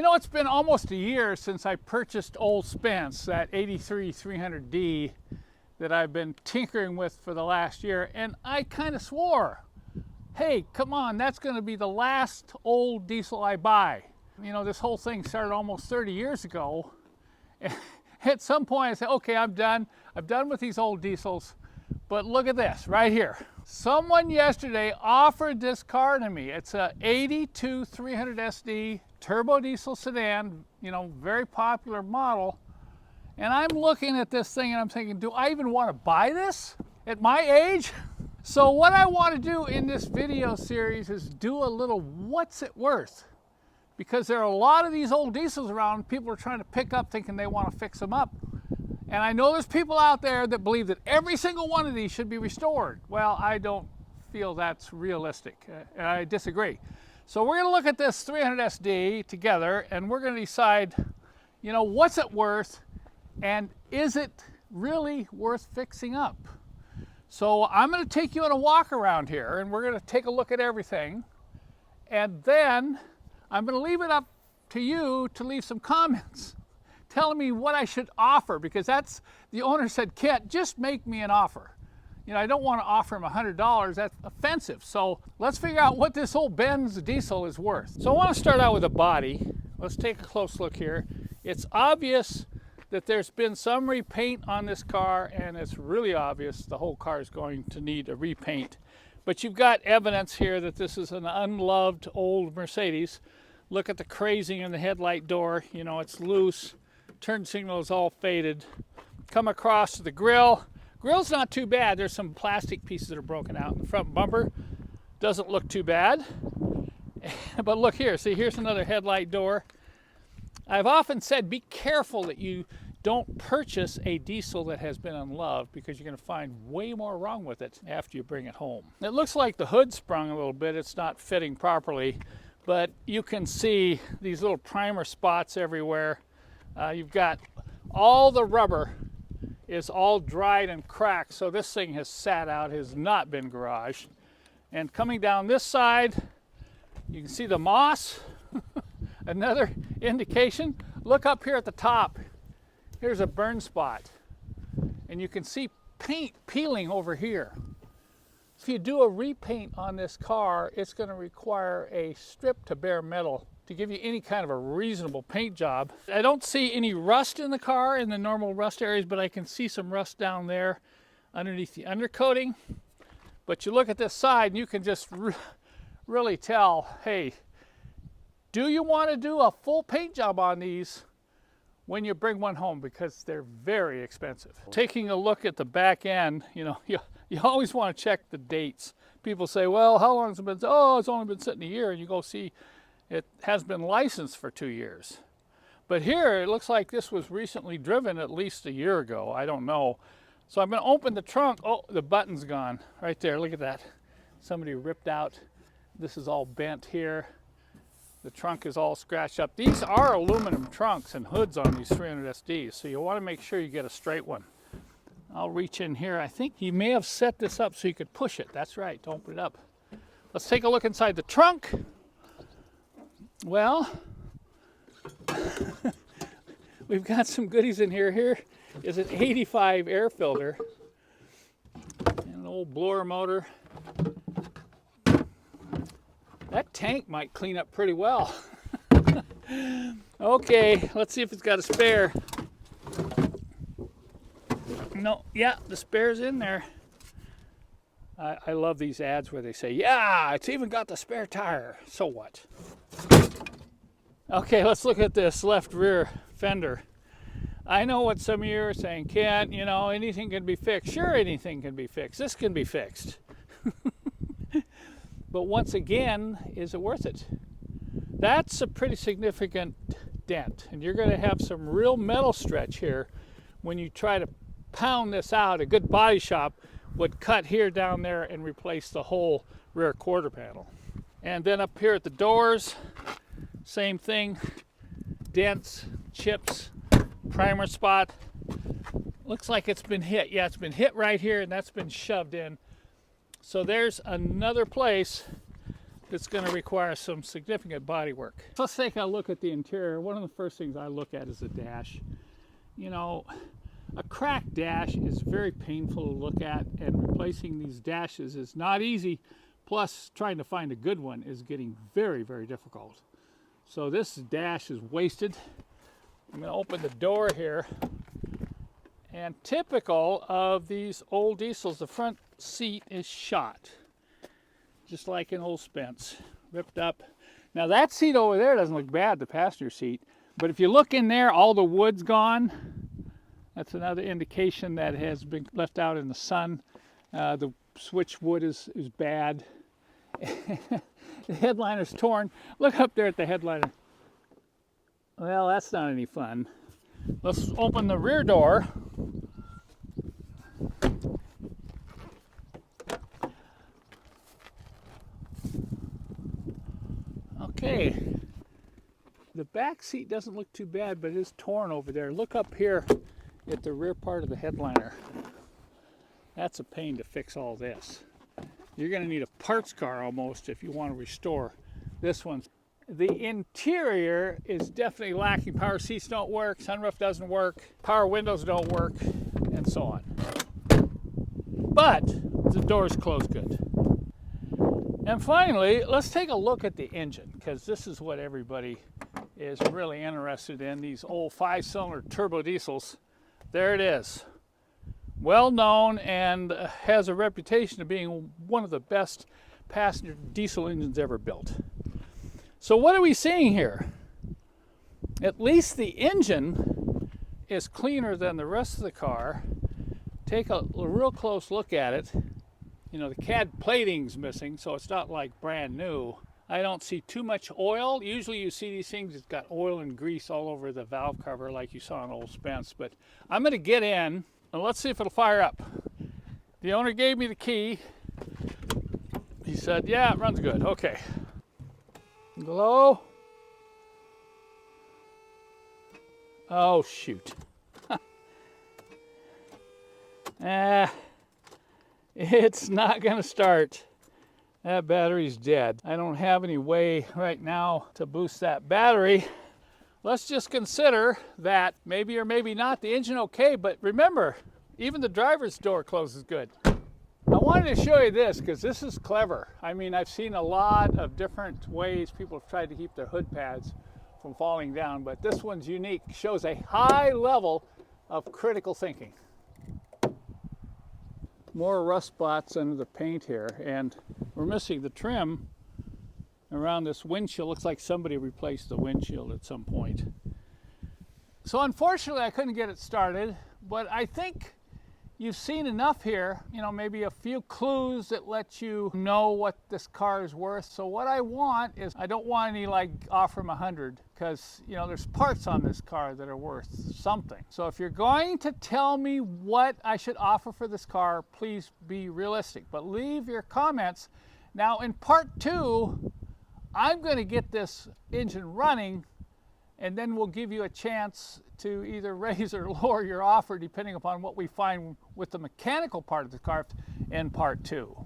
know, it's been almost a year since I purchased old Spence, that 83 300D that I've been tinkering with for the last year, and I kind of swore, hey, come on, that's going to be the last old diesel I buy. You know, this whole thing started almost 30 years ago. At some point I said, okay, I'm done with these old diesels. But look at this right here. Someone yesterday offered this car to me. It's a 82 300SD turbo diesel sedan, you know, very popular model. And I'm looking at this thing and I'm thinking, do I even want to buy this at my age? So what I want to do in this video series is do a little what's it worth? Because there are a lot of these old diesels around people are trying to pick up thinking they want to fix them up. And I know there's people out there that believe that every single one of these should be restored. Well, I don't feel that's realistic, and I disagree. So we're going to look at this 300SD together, and we're going to decide, you know, what's it worth, and is it really worth fixing up? So I'm going to take you on a walk around here, and we're going to take a look at everything, and then I'm going to leave it up to you to leave some comments telling me what I should offer, because that's, the owner said, Kent, just make me an offer. You know, I don't want to offer him $100, that's offensive. So let's figure out what this old Benz diesel is worth. So I want to start out with the body. Let's take a close look here. It's obvious that there's been some repaint on this car, and it's really obvious the whole car is going to need a repaint. But you've got evidence here that this is an unloved old Mercedes. Look at the crazing in the headlight door. You know, it's loose. Turn signal is all faded. Come across to the grill. Grill's not too bad. There's some plastic pieces that are broken out. The front bumper doesn't look too bad. But look here. See, here's another headlight door. I've often said be careful that you don't purchase a diesel that has been unloved, because you're going to find way more wrong with it after you bring it home. It looks like the hood sprung a little bit. It's not fitting properly, but you can see these little primer spots everywhere. You've got all the rubber is all dried and cracked, so this thing has sat out, has not been garaged. And coming down this side, you can see the moss. Another indication. Look up here at the top. Here's a burn spot, and you can see paint peeling over here. If you do a repaint on this car, it's going to require a strip to bare metal to give you any kind of a reasonable paint job. I don't see any rust in the car in the normal rust areas, but I can see some rust down there underneath the undercoating. But you look at this side and you can just really tell, hey, do you want to do a full paint job on these when you bring one home? Because they're very expensive. Taking a look at the back end, you know, you always want to check the dates. People say, well, how long has it been? Oh, it's only been sitting a year. And you go see, it has been licensed for 2 years. But here, it looks like this was recently driven at least a year ago. I don't know. So I'm going to open the trunk. Oh, the button's gone right there. Look at that. Somebody ripped out. This is all bent here. The trunk is all scratched up. These are aluminum trunks and hoods on these 300SDs, so you want to make sure you get a straight one. I'll reach in here. I think he may have set this up so you could push it. That's right, to open it up. Let's take a look inside the trunk. Well, we've got some goodies in here. Here is an 85 air filter and an old blower motor. That tank might clean up pretty well. Okay, let's see if it's got a spare. No, yeah, the spare's in there. I love these ads where they say, yeah, it's even got the spare tire. So what? Okay, let's look at this left rear fender. I know what some of you are saying, Kent, you know, anything can be fixed. Sure, anything can be fixed. This can be fixed. But once again, is it worth it? That's a pretty significant dent, and you're going to have some real metal stretch here when you try to pound this out. A good body shop would cut here, down there, and replace the whole rear quarter panel. And then up here at the doors, same thing, dents, chips, primer spot. Looks like it's been hit. Yeah, it's been hit right here, and that's been shoved in. So there's another place it's going to require some significant body work. Let's take a look at the interior. One of the first things I look at is the dash. You know, a cracked dash is very painful to look at, and replacing these dashes is not easy. Plus, trying to find a good one is getting very, very difficult. So this dash is wasted. I'm going to open the door here. And typical of these old diesels, the front seat is shot. Just like an old Spence, ripped up. Now that seat over there doesn't look bad, the passenger seat. But if you look in there, all the wood's gone. That's another indication that it has been left out in the sun. The switch wood is bad. The headliner's torn. Look up there at the headliner. Well, that's not any fun. Let's open the rear door. Okay, the back seat doesn't look too bad, but it is torn over there. Look up here at the rear part of the headliner. That's a pain to fix all this. You're going to need a parts car almost if you want to restore this one. The interior is definitely lacking. Power seats don't work, sunroof doesn't work, power windows don't work, and so on. But the doors close good. And finally, let's take a look at the engine, because this is what everybody is really interested in, these old 5-cylinder turbo diesels. There it is. Well known and has a reputation of being one of the best passenger diesel engines ever built. So what are we seeing here? At least the engine is cleaner than the rest of the car. Take a real close look at it. You know, the CAD plating's missing, so it's not like brand new. I don't see too much oil. Usually you see these things, it's got oil and grease all over the valve cover like you saw in old Spence. But I'm going to get in and let's see if it'll fire up. The owner gave me the key. He said, yeah, it runs good. Okay. Hello? Oh, shoot. It's not going to start. That battery's dead. I don't have any way right now to boost that battery. Let's just consider that maybe or maybe not the engine okay, but remember, even the driver's door closes good. I wanted to show you this because this is clever. I mean, I've seen a lot of different ways people have tried to keep their hood pads from falling down, but this one's unique. Shows a high level of critical thinking. More rust spots under the paint here, and we're missing the trim around this windshield. Looks like somebody replaced the windshield at some point. So unfortunately I couldn't get it started, but I think you've seen enough here, you know, maybe a few clues that let you know what this car is worth. So what I want is, I don't want any like offer them 100, because you know there's parts on this car that are worth something. So if you're going to tell me what I should offer for this car, please be realistic, but leave your comments. Now in part 2, I'm going to get this engine running, and then we'll give you a chance to either raise or lower your offer depending upon what we find with the mechanical part of the car in part 2.